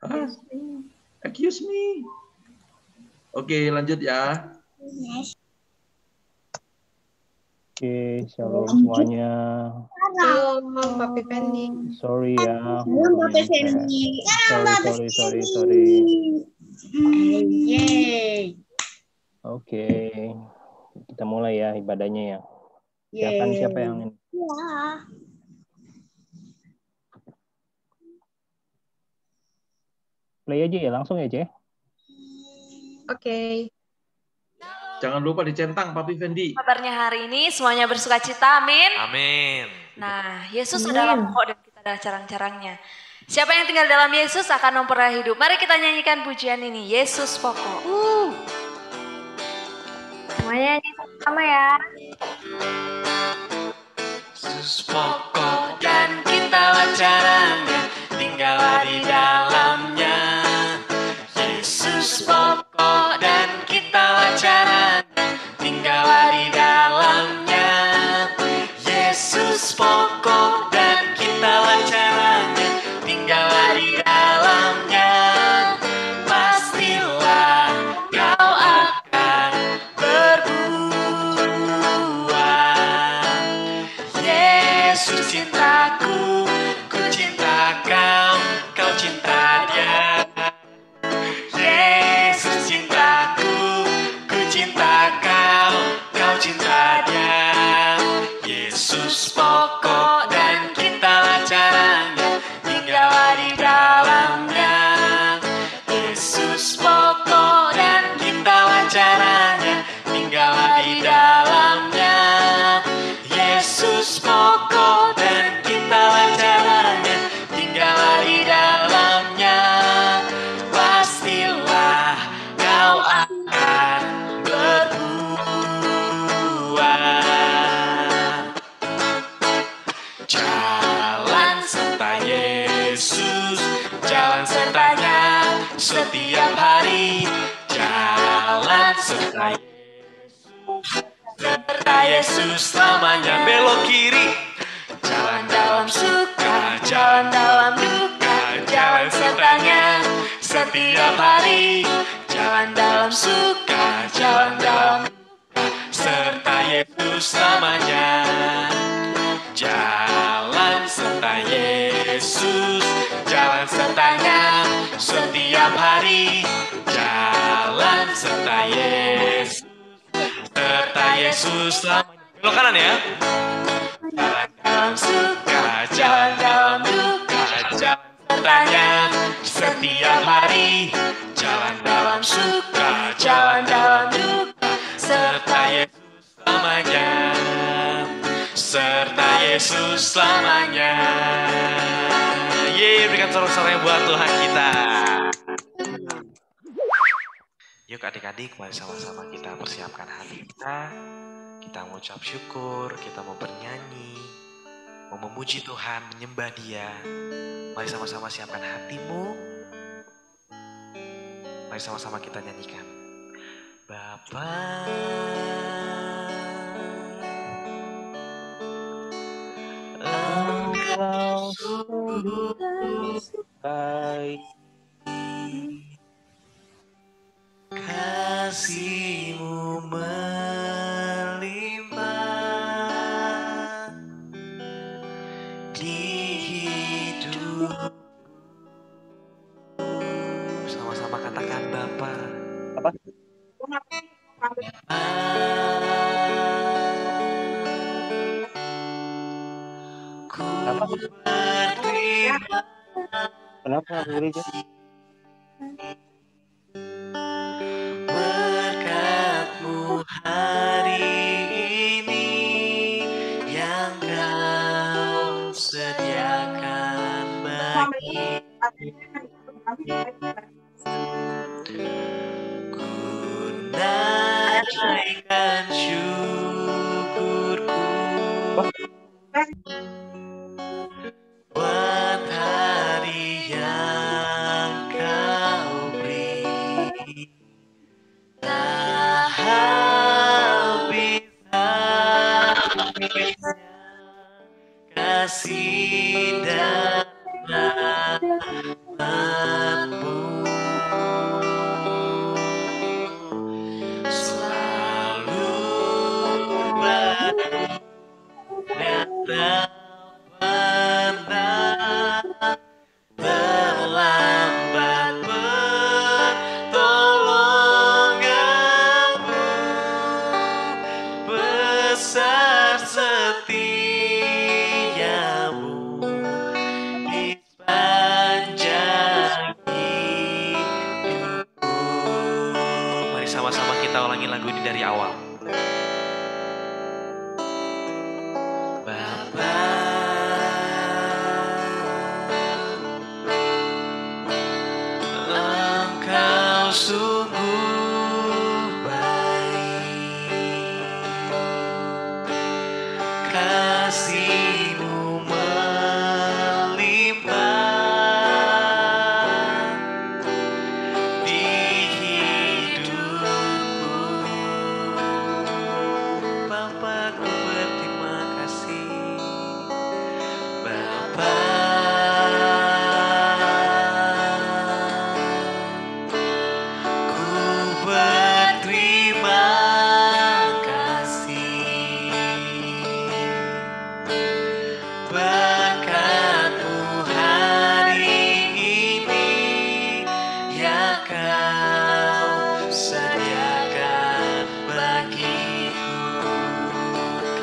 Hah? Accuse me. Oke, lanjut ya. Oke, shalom semuanya. Shalom, Papi Fendi. Sorry ya. Shalom, Papi Fendi. Sorry. Yeay. Oke, kita mulai ya ibadahnya ya. Siapa yang ini? Ya. Play aja ya, langsung ya, Ce. Oke. Jangan lupa dicentang, Papi Fendi. Kabarnya hari ini semuanya bersuka cita, amin. Amin. Nah, Yesus adalah pokok dan kita adalah carang-carangnya. Siapa yang tinggal dalam Yesus akan memperoleh hidup. Mari kita nyanyikan pujian ini, Yesus pokok. Semuanya nyanyi sama ya. Yesus pokok dan kita caranya, tinggallah di dalamnya. Yesus pokok dan kita caranya, tinggallah di dalamnya. Yesus pokok dan kita caranya, tinggallah di dalamnya. Pastilah kau akan berbuah. Yesus cintaku, ku cinta kau, kau cinta dia. Yesus cintaku, ku cinta kau, kau cinta dia. Yesus pokok dan kita caranya, tinggallah di dalamnya. Yesus pokok dan kita caranya, tinggallah di dalamnya. Yesus pokok dan kita caranya, tinggallah di dalamnya. Pastilah kau akan berbuah. Jalan serta Yesus, jalan sertanya setiap hari. Jalan serta Yesus, serta Yesus selamanya. Belok kiri, jalan dalam suka, jalan dalam duka. Jalan sertanya setiap hari. Jalan dalam suka, jalan dalam duka, serta Yesus selamanya. Jalan serta Yesus, jalan sertanya setiap hari. Jalan serta Yesus, serta Yesus selamanya. Belok kanan ya. Jalan dalam suka, jalan dalam duka. Jalan sertanya setiap hari. Jalan dalam suka, jalan dalam duka, serta Yesus selamanya. Serta Yesus selamanya. Yeay, berikan sorak-sorai buat Tuhan kita. Yuk adik-adik, mari sama-sama kita persiapkan hati kita. Kita mau ucap syukur, kita mau bernyanyi, mau memuji Tuhan, menyembah Dia. Mari sama-sama siapkan hatimu. Mari sama-sama kita nyanyikan. Bapa, Engkau sungguh baik, kasih-Mu melimpah di hidup. Sama-sama katakan Bapa. apa? Ku Apa? berterima Kenapa gereja? berkat-Mu hari ini yang Kau sediakan bagi ku. Naikkan syukurku buat hari yang Kau beri. Tak habis-habisnya kasih dan rahmat kita ulangi lagu ini dari awal. Bapa, Engkau sungguh baik, kasih-Mu melimpah di hidupku. Bapa, ku berterima kasih. Bapa, ku berterima kasih. Berkat-Mu hari ini yang Kau sediakan bagiku.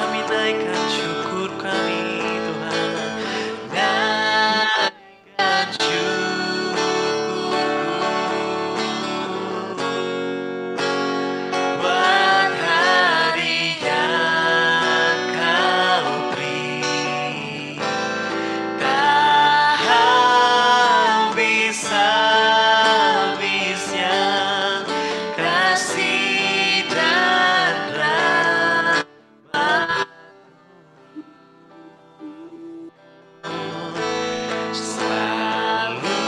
Kami naikkan syukur kami, Tuhan. Naikkan syukurku buat hari yang Kau beri. Tak habis-habisnya kasih dan selalu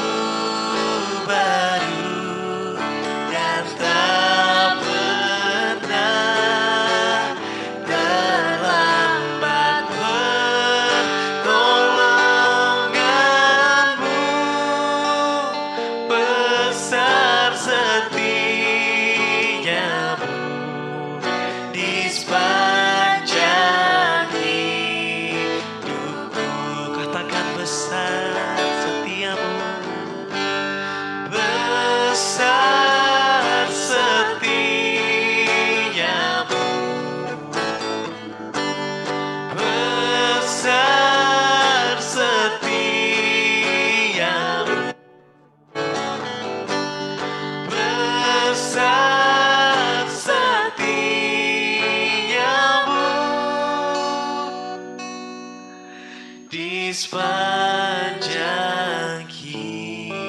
baru dan tak pernah terlambat. Pertolongan-Mu besar, setia-Mu di sepanjang hidupku. Katakan besar setia-Mu, besar setia-Mu, besar setia-Mu, besar setia-Mu di sepanjang hidupku.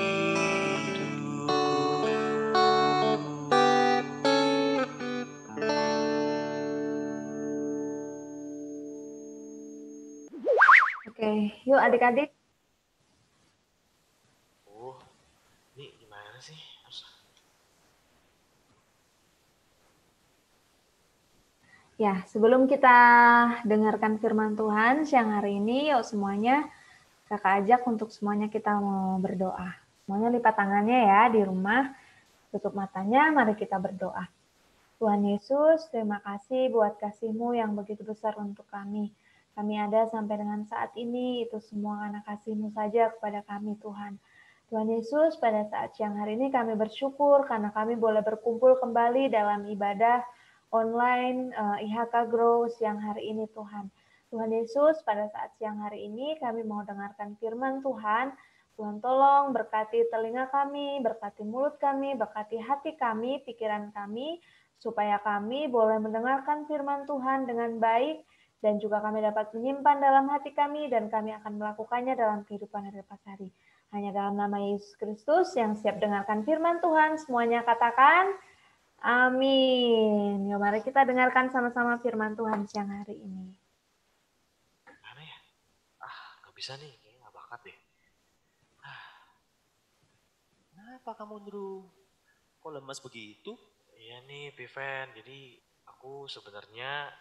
Oke, yuk adik-adik. Oh, ini gimana sih? Ya, sebelum kita dengarkan firman Tuhan siang hari ini, yuk semuanya kakak ajak untuk semuanya kita mau berdoa. Semuanya lipat tangannya ya di rumah, tutup matanya, mari kita berdoa. Tuhan Yesus, terima kasih buat kasih-Mu yang begitu besar untuk kami. Kami ada sampai dengan saat ini, itu semua karena kasih-Mu saja kepada kami Tuhan. Tuhan Yesus, pada saat siang hari ini kami bersyukur karena kami boleh berkumpul kembali dalam ibadah online IHK Grow siang hari ini Tuhan. Tuhan Yesus, pada saat siang hari ini kami mau dengarkan firman Tuhan. Tuhan tolong berkati telinga kami, berkati mulut kami, berkati hati kami, pikiran kami, supaya kami boleh mendengarkan firman Tuhan dengan baik, dan juga kami dapat menyimpan dalam hati kami, dan kami akan melakukannya dalam kehidupan hari lepas hari. Hanya dalam nama Yesus Kristus yang siap dengarkan firman Tuhan, semuanya katakan, amin. Yuk mari kita dengarkan sama-sama firman Tuhan siang hari ini. Mana ya? Gak bisa nih, kayaknya gak bakat deh. Kenapa kamu, Drew? Kok lemas begitu? Iya nih, Piven. Jadi aku sebenarnya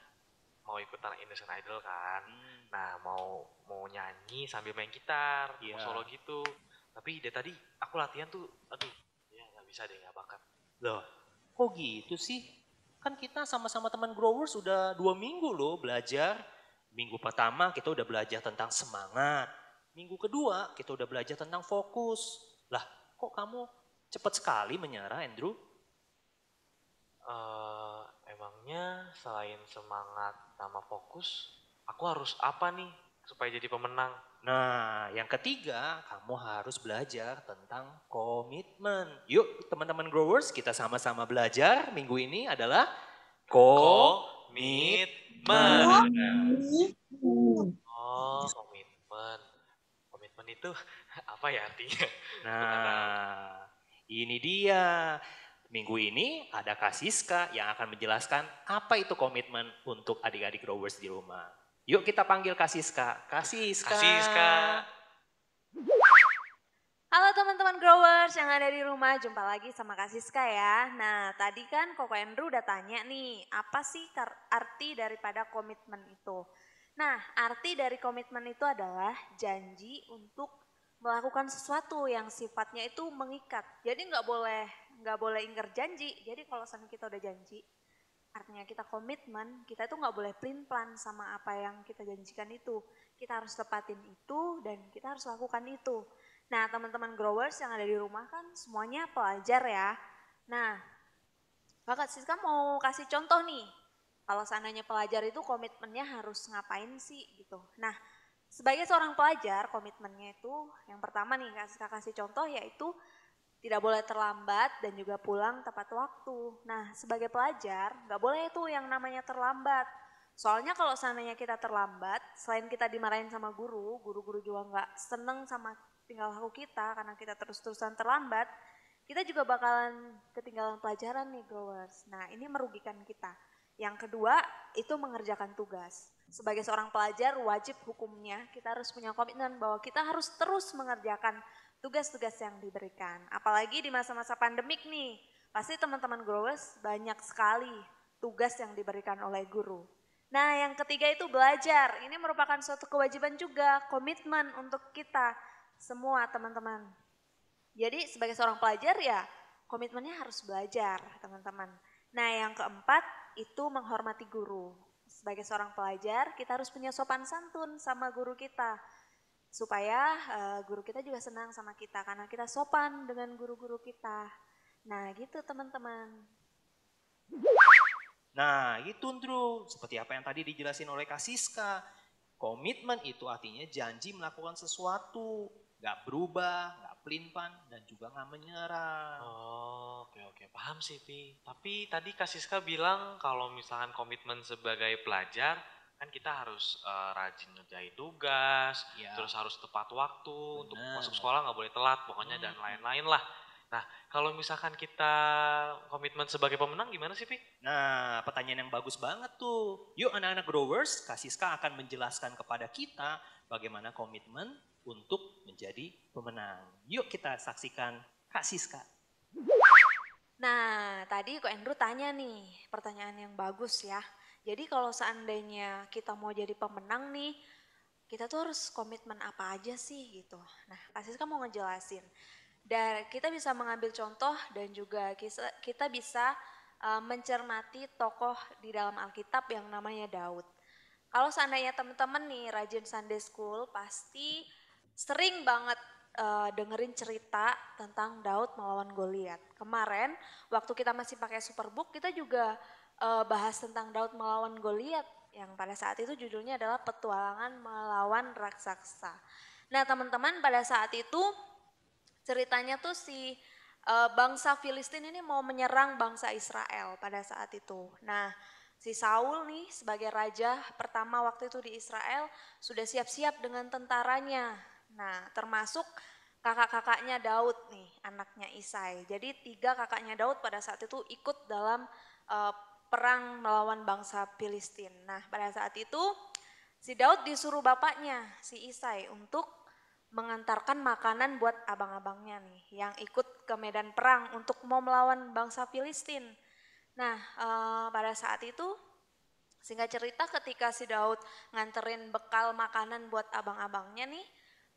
mau ikutan Indonesian Idol kan. Nah, mau nyanyi sambil main gitar, mau solo gitu. Tapi dari tadi aku latihan tuh, aduh, ya nggak bisa deh, nggak bakat. Loh, kok gitu sih? Kan kita sama-sama teman growers udah 2 minggu loh belajar. Minggu pertama kita udah belajar tentang semangat. Minggu kedua kita udah belajar tentang fokus. Lah, kok kamu cepat sekali menyerah, Andrew? Emangnya selain semangat sama fokus, aku harus apa nih? supaya jadi pemenang? Nah, yang ketiga, kamu harus belajar tentang komitmen. Yuk teman-teman growers, kita sama-sama belajar minggu ini adalah Komitmen. Oh. Oh, komitmen. Komitmen itu apa ya artinya? Nah, ini dia. Minggu ini ada Kak Siska yang akan menjelaskan apa itu komitmen untuk adik-adik growers di rumah. Yuk kita panggil Kak Siska. Kak Siska. Halo teman-teman growers yang ada di rumah, jumpa lagi sama Kak Siska ya. Nah tadi kan Koko Andrew udah tanya nih, apa sih arti daripada komitmen itu? Nah arti dari komitmen itu adalah janji untuk melakukan sesuatu yang sifatnya itu mengikat. Jadi nggak boleh ingkar janji. Jadi kalau sama kita udah janji, artinya kita komitmen, kita itu nggak boleh pelin-pelan sama apa yang kita janjikan itu. Kita harus tepatin itu dan kita harus lakukan itu. Nah teman-teman growers yang ada di rumah kan semuanya pelajar ya. Nah Kak Siska mau kasih contoh nih. Kalau seandainya pelajar itu komitmennya harus ngapain sih gitu. Nah sebagai seorang pelajar komitmennya itu yang pertama nih Kak Siska kasih contoh yaitu tidak boleh terlambat dan juga pulang tepat waktu. Nah sebagai pelajar nggak boleh itu yang namanya terlambat. Soalnya kalau seandainya kita terlambat, selain kita dimarahin sama guru juga nggak seneng sama tinggal laku kita karena kita terus-terusan terlambat, kita juga bakalan ketinggalan pelajaran nih growers. Nah ini merugikan kita. Yang kedua itu mengerjakan tugas. Sebagai seorang pelajar wajib hukumnya kita harus punya komitmen bahwa kita harus terus mengerjakan tugas-tugas yang diberikan. Apalagi di masa-masa pandemik nih, pasti teman-teman growers banyak sekali tugas yang diberikan oleh guru. Nah yang ketiga itu belajar, ini merupakan suatu kewajiban juga, komitmen untuk kita semua teman-teman. Jadi sebagai seorang pelajar ya komitmennya harus belajar teman-teman. Nah yang keempat itu menghormati guru. Sebagai seorang pelajar kita harus punya sopan santun sama guru kita. Supaya guru kita juga senang sama kita karena kita sopan dengan guru-guru kita. Nah gitu teman-teman. Nah itu Ndru, seperti apa yang tadi dijelasin oleh Kak Siska. Komitmen itu artinya janji melakukan sesuatu. Gak berubah, gak pelin-pelan, dan juga gak menyerah. Oh, oke, paham sih Pi. Tapi tadi Kak Siska bilang kalau misalkan komitmen sebagai pelajar, kan kita harus rajin ngerjain tugas, Ya. terus harus tepat waktu, untuk Benar. masuk sekolah nggak boleh telat, pokoknya dan lain-lain lah. Nah, kalau misalkan kita komitmen sebagai pemenang gimana sih Pi? Nah, pertanyaan yang bagus banget tuh. Yuk anak-anak growers, Kak Siska akan menjelaskan kepada kita bagaimana komitmen untuk menjadi pemenang. Yuk kita saksikan Kak Siska. Nah tadi Kak Andrew tanya nih pertanyaan yang bagus ya. Jadi kalau seandainya kita mau jadi pemenang nih, kita tuh harus komitmen apa aja sih gitu. Nah Kak Siska mau ngejelasin. Dan kita bisa mengambil contoh dan juga kita bisa mencermati tokoh di dalam Alkitab yang namanya Daud. Kalau seandainya teman-teman nih rajin Sunday School pasti sering banget dengerin cerita tentang Daud melawan Goliat. Kemarin waktu kita masih pakai Superbook kita juga bahas tentang Daud melawan Goliat yang pada saat itu judulnya adalah Petualangan Melawan Raksasa. Nah teman-teman pada saat itu ceritanya tuh si bangsa Filistin ini mau menyerang bangsa Israel pada saat itu. Nah si Saul nih sebagai raja pertama waktu itu di Israel sudah siap-siap dengan tentaranya. Nah termasuk kakak-kakaknya Daud nih, anaknya Isai. Jadi 3 kakaknya Daud pada saat itu ikut dalam perang melawan bangsa Filistin. Nah pada saat itu si Daud disuruh bapaknya, si Isai untuk mengantarkan makanan buat abang-abangnya nih yang ikut ke medan perang untuk mau melawan bangsa Filistin. Nah pada saat itu singkat cerita ketika si Daud nganterin bekal makanan buat abang-abangnya nih,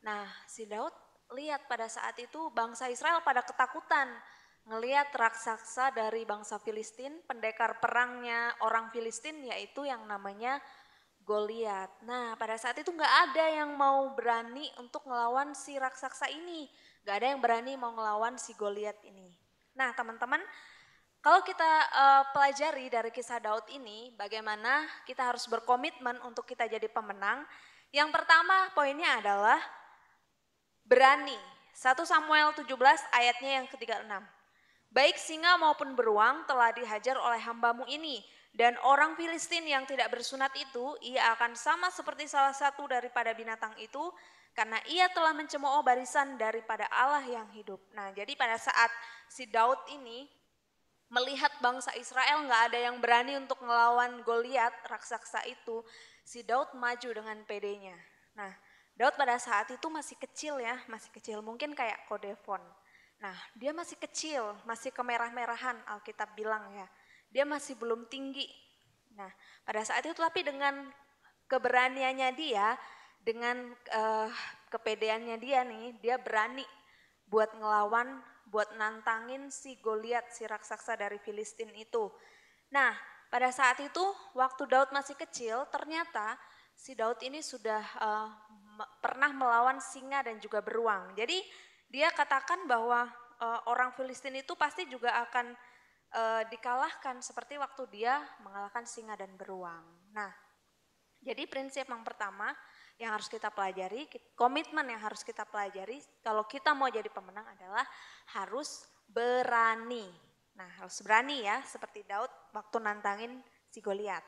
nah si Daud lihat pada saat itu bangsa Israel pada ketakutan ngelihat raksasa dari bangsa Filistin, pendekar perangnya orang Filistin yaitu yang namanya Goliat. Nah pada saat itu nggak ada yang mau berani untuk ngelawan si raksasa ini, nggak ada yang berani mau ngelawan si Goliat ini. Nah teman-teman, kalau kita pelajari dari kisah Daud ini, bagaimana kita harus berkomitmen untuk kita jadi pemenang. Yang pertama poinnya adalah berani. 1 Samuel 17 ayatnya yang ke-36. Baik singa maupun beruang telah dihajar oleh hambamu ini, dan orang Filistin yang tidak bersunat itu, ia akan sama seperti salah satu daripada binatang itu, karena ia telah mencemooh barisan daripada Allah yang hidup. Nah, jadi pada saat si Daud ini melihat bangsa Israel nggak ada yang berani untuk melawan Goliat, raksasa itu, si Daud maju dengan pedenya. Nah, Daud pada saat itu masih kecil ya, masih kecil, mungkin kayak Kodefon. Nah, dia masih kecil, masih kemerah-merahan Alkitab bilang ya. Dia masih belum tinggi. Nah, pada saat itu tapi dengan keberaniannya dia, dengan kepedeannya dia nih, dia berani buat ngelawan, buat nantangin si Goliat, si raksasa dari Filistin itu. Nah, pada saat itu waktu Daud masih kecil, ternyata si Daud ini sudah pernah melawan singa dan juga beruang. Jadi dia katakan bahwa orang Filistin itu pasti juga akan dikalahkan seperti waktu dia mengalahkan singa dan beruang. Nah, jadi prinsip yang pertama yang harus kita pelajari, komitmen yang harus kita pelajari kalau kita mau jadi pemenang adalah harus berani. Nah, harus berani ya, seperti Daud waktu nantangin si Goliat.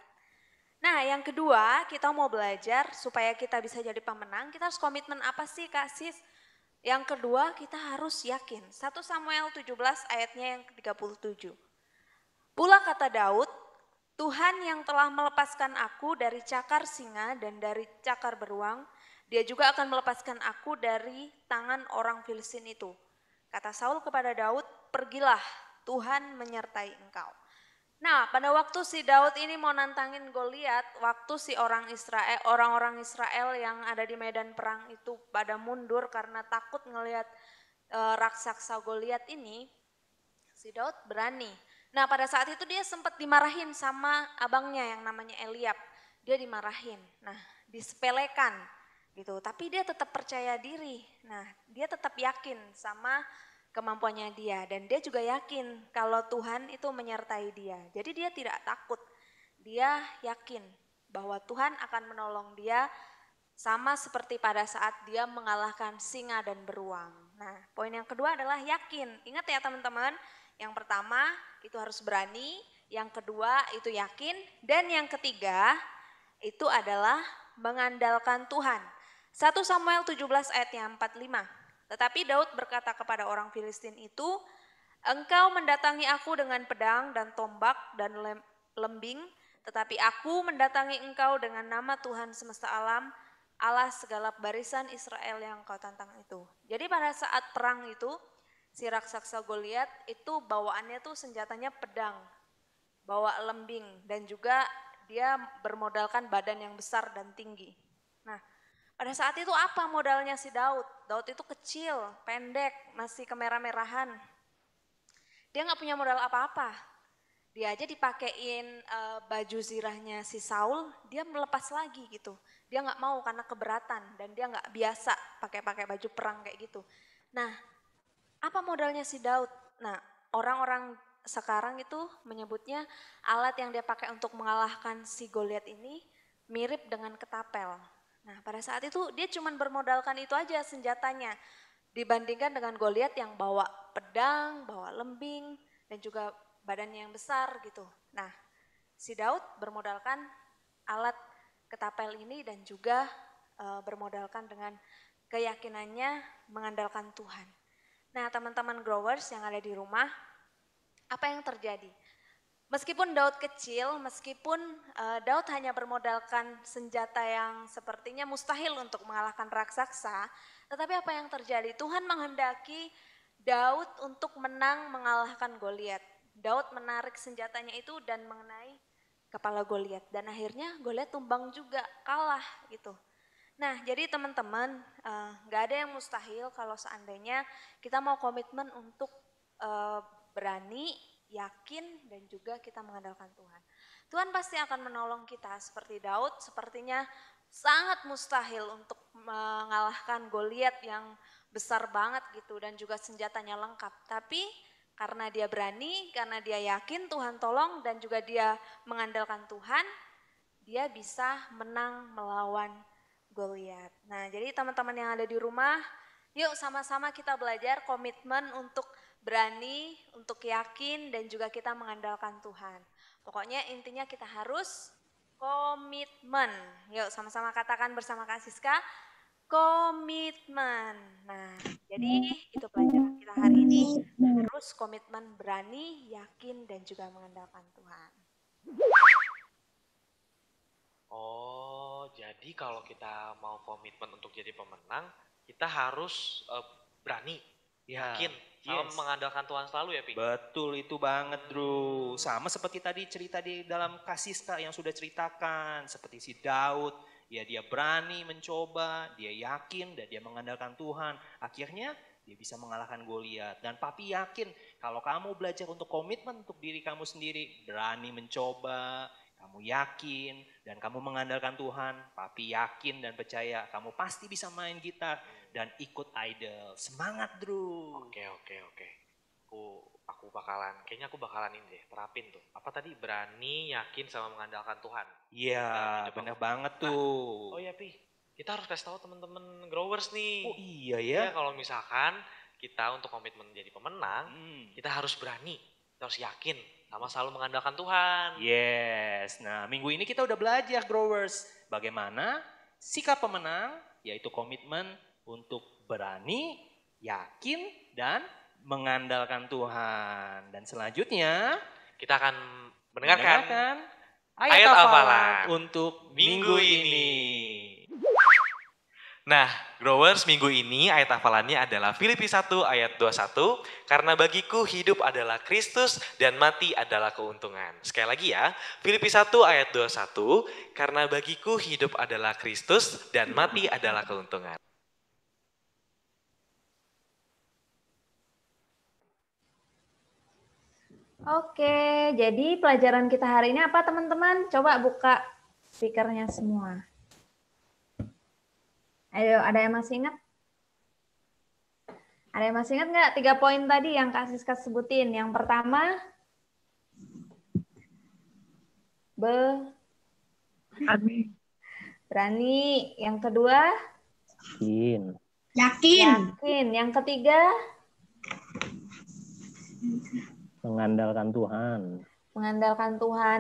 Nah, yang kedua, kita mau belajar supaya kita bisa jadi pemenang, kita harus komitmen apa sih Kak Sis? Yang kedua, kita harus yakin. 1 Samuel 17 ayatnya yang ke-37. Pula kata Daud, Tuhan yang telah melepaskan aku dari cakar singa dan dari cakar beruang, dia juga akan melepaskan aku dari tangan orang Filistin itu. Kata Saul kepada Daud, pergilah, Tuhan menyertai engkau. Nah, pada waktu si Daud ini mau nantangin Goliat, waktu si orang-orang Israel yang ada di medan perang itu pada mundur karena takut ngelihat raksasa Goliat ini, si Daud berani. Nah, pada saat itu dia sempat dimarahin sama abangnya yang namanya Eliab. Dia dimarahin. Nah, disepelekan gitu, tapi dia tetap percaya diri. Nah, dia tetap yakin sama kemampuannya dia, dan dia juga yakin kalau Tuhan itu menyertai dia. Jadi dia tidak takut, dia yakin bahwa Tuhan akan menolong dia sama seperti pada saat dia mengalahkan singa dan beruang. Nah, poin yang kedua adalah yakin. Ingat ya teman-teman, yang pertama itu harus berani, yang kedua itu yakin, dan yang ketiga itu adalah mengandalkan Tuhan. 1 Samuel 17 ayatnya 45. Tetapi Daud berkata kepada orang Filistin itu, engkau mendatangi aku dengan pedang dan tombak dan lembing, tetapi aku mendatangi engkau dengan nama Tuhan semesta alam, Allah segala barisan Israel yang kau tantang itu. Jadi pada saat perang itu, si raksasa Goliat itu bawaannya tuh senjatanya pedang, bawa lembing, dan juga dia bermodalkan badan yang besar dan tinggi. Nah, pada saat itu apa modalnya si Daud? Daud itu kecil, pendek, masih kemerah-merahan. Dia nggak punya modal apa-apa. Dia aja dipakein baju zirahnya si Saul, dia melepas lagi gitu. Dia nggak mau karena keberatan dan dia nggak biasa pakai baju perang kayak gitu. Nah, apa modalnya si Daud? Nah, orang-orang sekarang itu menyebutnya alat yang dia pakai untuk mengalahkan si Goliat ini mirip dengan ketapel. Nah, pada saat itu dia cuma bermodalkan itu aja senjatanya dibandingkan dengan Goliat yang bawa pedang, bawa lembing, dan juga badannya yang besar gitu. Nah, si Daud bermodalkan alat ketapel ini dan juga bermodalkan dengan keyakinannya mengandalkan Tuhan. Nah, teman-teman growers yang ada di rumah, apa yang terjadi? Meskipun Daud kecil, meskipun Daud hanya bermodalkan senjata yang sepertinya mustahil untuk mengalahkan raksasa, tetapi apa yang terjadi? Tuhan menghendaki Daud untuk menang mengalahkan Goliat. Daud menarik senjatanya itu dan mengenai kepala Goliat, dan akhirnya Goliat tumbang juga, kalah gitu. Nah, jadi teman-teman, gak ada yang mustahil kalau seandainya kita mau komitmen untuk berani, yakin, dan juga kita mengandalkan Tuhan. Tuhan pasti akan menolong kita seperti Daud, sepertinya sangat mustahil untuk mengalahkan Goliat yang besar banget gitu dan juga senjatanya lengkap. Tapi karena dia berani, karena dia yakin Tuhan tolong dan juga dia mengandalkan Tuhan, dia bisa menang melawan Goliat. Nah, jadi teman-teman yang ada di rumah, yuk sama-sama kita belajar komitmen untuk berani, untuk yakin, dan juga kita mengandalkan Tuhan. Pokoknya intinya kita harus komitmen. Yuk sama-sama katakan bersama Kak Siska, komitmen. Nah, jadi itu pelajaran kita hari ini, harus komitmen berani, yakin, dan juga mengandalkan Tuhan. Oh, jadi kalau kita mau komitmen untuk jadi pemenang, kita harus berani, yakin, sama mengandalkan Tuhan selalu ya, Pi? Betul itu banget, Bro. Sama seperti tadi cerita di dalam Kasiska yang sudah ceritakan, seperti si Daud, ya dia berani mencoba, dia yakin dan dia mengandalkan Tuhan. Akhirnya dia bisa mengalahkan Goliat. Dan Papi yakin kalau kamu belajar untuk komitmen untuk diri kamu sendiri, berani mencoba, kamu yakin dan kamu mengandalkan Tuhan, Papi yakin dan percaya kamu pasti bisa main gitar dan ikut idol. Semangat, Bro. Oke. Kayaknya aku bakalan ini deh, terapin tuh. Apa tadi? Berani, yakin, sama mengandalkan Tuhan. Iya, benar banget tuh. Oh iya, Pi. Kita harus kasih tahu teman-teman growers nih. Oh iya ya. Ya, kalau misalkan kita untuk komitmen menjadi pemenang, kita harus berani, kita harus yakin, sama selalu mengandalkan Tuhan. Yes, nah minggu ini kita udah belajar growers. Bagaimana sikap pemenang, yaitu komitmen untuk berani, yakin, dan mengandalkan Tuhan. Dan selanjutnya kita akan mendengarkan ayat hafalan untuk minggu ini. Nah, growers, minggu ini ayat hafalannya adalah Filipi 1 ayat 21. Karena bagiku hidup adalah Kristus dan mati adalah keuntungan. Sekali lagi ya, Filipi 1 ayat 21. Karena bagiku hidup adalah Kristus dan mati adalah keuntungan. Oke, jadi pelajaran kita hari ini apa teman-teman? Coba buka speakernya semua. Ayo, ada yang masih ingat? Ada yang masih ingat nggak 3 poin tadi yang Kak Siska sebutin? Yang pertama, berani. Yang kedua, yakin. Yang ketiga, mengandalkan Tuhan.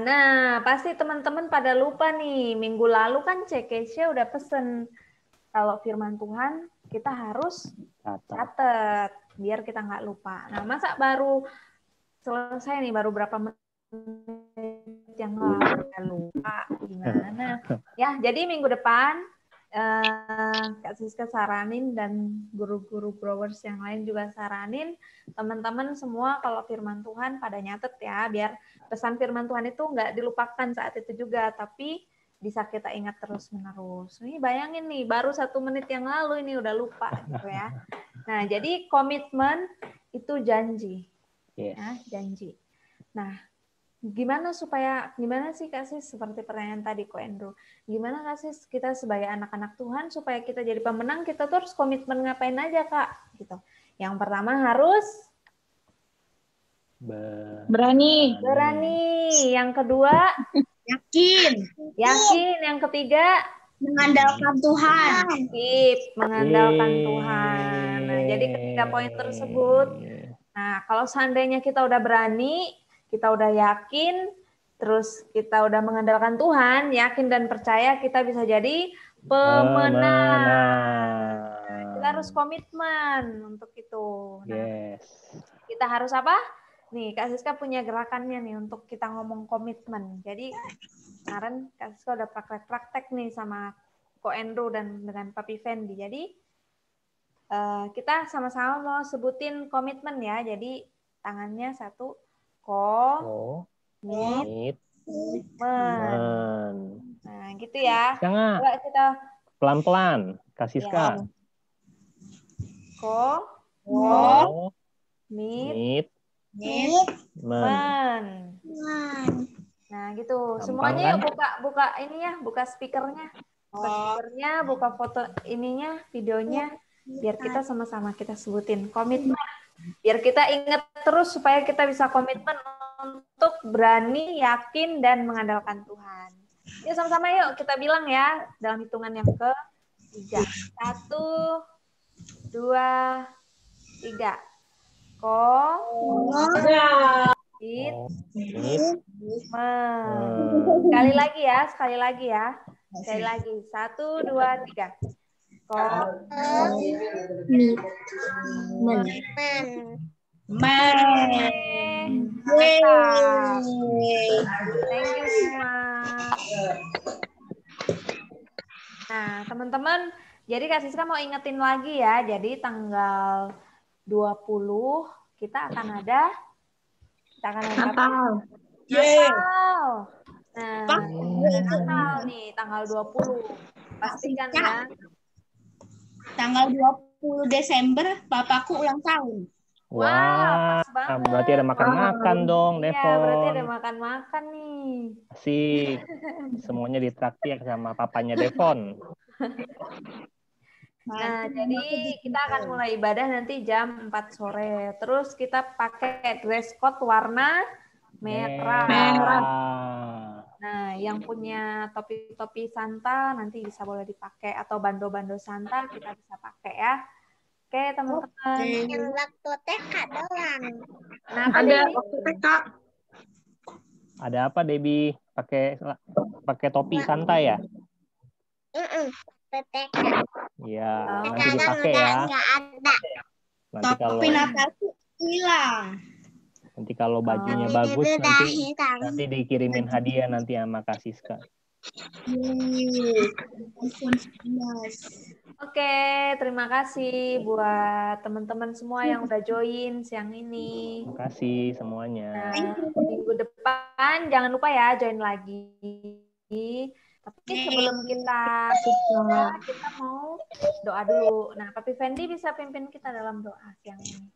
Nah, pasti teman-teman pada lupa nih. Minggu lalu kan CKC udah pesen kalau firman Tuhan kita harus catat biar kita nggak lupa. Nah, masa baru selesai nih, baru berapa menit yang lalu udah lupa, gimana? Ya, jadi minggu depan Kak Siska saranin dan guru-guru growers yang lain juga saranin teman-teman semua kalau firman Tuhan pada nyatet ya, biar pesan firman Tuhan itu nggak dilupakan saat itu juga, tapi bisa kita ingat terus-menerus. Ini bayangin nih, baru 1 menit yang lalu ini udah lupa gitu ya. Nah, jadi komitmen itu janji. Yes. Ya, janji. Nah, gimana sih Kak Sis, seperti pertanyaan tadi Ko Andrew, gimana Kak Sis kita sebagai anak-anak Tuhan supaya kita jadi pemenang, kita tuh harus komitmen ngapain aja Kak? Gitu. Yang pertama harus Berani. Yang kedua Yakin. Yang ketiga Mengandalkan Tuhan. mengandalkan Tuhan. Nah, jadi ketiga poin tersebut, nah kalau seandainya kita udah berani, kita udah yakin, terus kita udah mengandalkan Tuhan, yakin dan percaya, kita bisa jadi pemenang. Kita harus komitmen untuk itu. Nah, kita harus apa? Nih, Kak Siska punya gerakannya nih untuk kita ngomong komitmen. Jadi kemarin Kak Siska udah praktek nih sama Ko Andrew dan dengan Papi Fendi. Jadi kita sama-sama mau sebutin komitmen ya. Jadi tangannya satu, komitmen. Nah, gitu ya. Jangan. Coba kita Pelan-pelan, Kak Siska. Komitmen. Nah, gitu. Gampang, semuanya kan? buka ini ya, buka speakernya. Buka foto ininya, videonya, biar kita sama-sama kita sebutin komitmen. Biar kita ingat terus supaya kita bisa komitmen untuk berani, yakin, dan mengandalkan Tuhan. Yuk sama-sama yuk kita bilang ya dalam hitungan yang 3. 1, 2, 3. Sekali lagi ya. Sekali lagi. 1, 2, 3. Thank you semua. Nah, teman-teman, jadi Kak Siska mau ingetin lagi ya. Jadi tanggal 20 kita akan ada Natal. Nah, Natal nih tanggal 20. Pastikan ya. Tanggal 20 Desember bapakku ulang tahun. Wah, pas banget. berarti ada makan-makan dong, Devon. Iya, berarti ada makan-makan nih. Asik. Semuanya ditraktir sama papanya Devon. Nah, jadi kita akan mulai ibadah nanti jam 4 sore. Terus kita pakai dress code warna merah. Nah, yang punya topi-topi Santa nanti bisa boleh dipakai. Atau bando-bando Santa kita bisa pakai ya. Oke, teman-teman. Yang waktu TK doang. Kenapa Ada nih? waktu TK. Ada apa, Debbie? Pakai topi Santa ya? TK. Iya, nanti Sekarang dipakai udah ya. nggak ada. Nanti kalau Topi Natal tuh hilang. nanti kalau bajunya Tapi bagus itu udah nanti hilang. dikirimin hadiah nanti sama Kak Siska. iPhone 11. Oke, terima kasih buat teman-teman semua yang udah join siang ini. Terima kasih semuanya. Nah, minggu depan jangan lupa ya join lagi. Tapi sebelum kita mau doa dulu. Nah, Papi Fendi bisa pimpin kita dalam doa siang ini.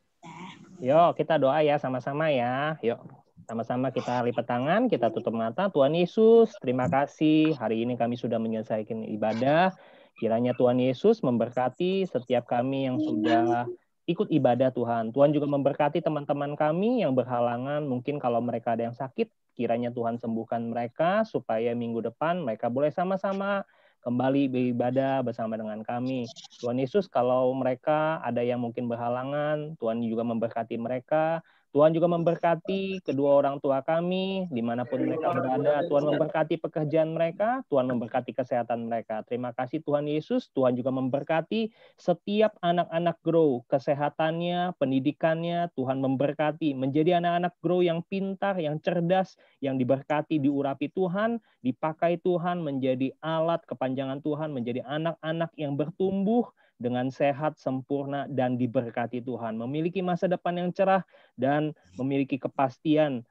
Yuk, kita doa ya sama-sama ya. Yuk, sama-sama kita lipat tangan, kita tutup mata. Tuhan Yesus, terima kasih. Hari ini kami sudah menyelesaikan ibadah. Kiranya Tuhan Yesus memberkati setiap kami yang sudah ikut ibadah Tuhan. Tuhan juga memberkati teman-teman kami yang berhalangan. Mungkin kalau mereka ada yang sakit, kiranya Tuhan sembuhkan mereka supaya minggu depan mereka boleh sama-sama kembali beribadah bersama dengan kami. Tuhan Yesus, kalau mereka ada yang mungkin berhalangan, Tuhan juga memberkati mereka. Tuhan juga memberkati kedua orang tua kami, dimanapun mereka berada. Tuhan memberkati pekerjaan mereka, Tuhan memberkati kesehatan mereka. Terima kasih Tuhan Yesus, Tuhan juga memberkati setiap anak-anak Grow, kesehatannya, pendidikannya, Tuhan memberkati. Menjadi anak-anak Grow yang pintar, yang cerdas, yang diberkati, diurapi Tuhan, dipakai Tuhan menjadi alat kepanjangan Tuhan, menjadi anak-anak yang bertumbuh dengan sehat, sempurna, dan diberkati Tuhan. Memiliki masa depan yang cerah dan memiliki kepastian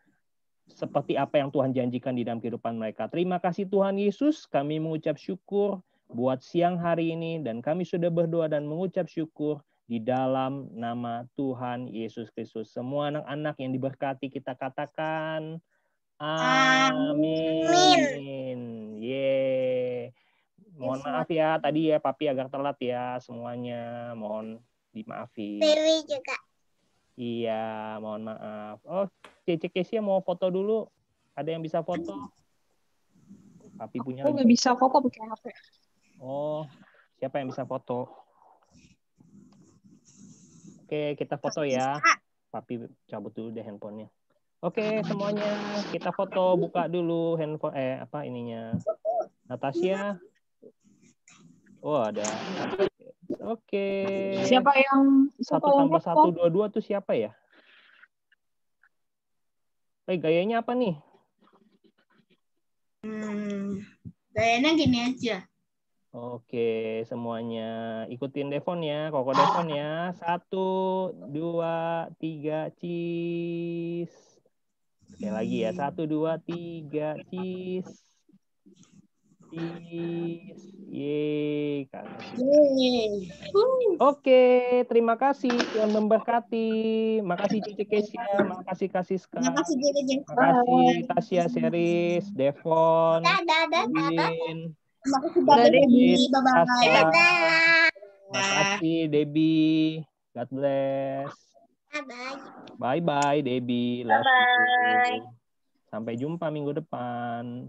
seperti apa yang Tuhan janjikan di dalam kehidupan mereka. Terima kasih Tuhan Yesus, kami mengucap syukur buat siang hari ini, dan kami sudah berdoa dan mengucap syukur di dalam nama Tuhan Yesus Kristus. Semua anak-anak yang diberkati kita katakan, amin. Yeay. Mohon maaf ya, tadi ya Papi agak telat ya semuanya. Mohon dimaafin. Dewi juga. Iya, mohon maaf. Oh, Cece Kesia mau foto dulu. Ada yang bisa foto? Papi punya Aku lagi. nggak bisa foto pakai HP. Oh, siapa yang bisa foto? Oke, kita foto ya. Papi cabut dulu deh handphonenya. Oke, semuanya kita foto. Buka dulu handphone. Ininya. Natasha. Oh, ada. Oke. Siapa yang 1+1=2 tuh siapa ya? Gayanya apa nih? Gayanya gini aja. Oke, semuanya ikutin Devon ya, Koko Devon ya. 1, 2, 3, cheese. Sekali lagi ya, 1, 2, 3, cheese. Yeay. Oke, terima kasih. Tuhan memberkati. Makasih Cici Kesia, makasih Kak Siska. Makasih Tasya, Seris, Devon, Win. Makasih Debbie. God bless. Bye-bye Debbie. Love you. Sampai jumpa minggu depan.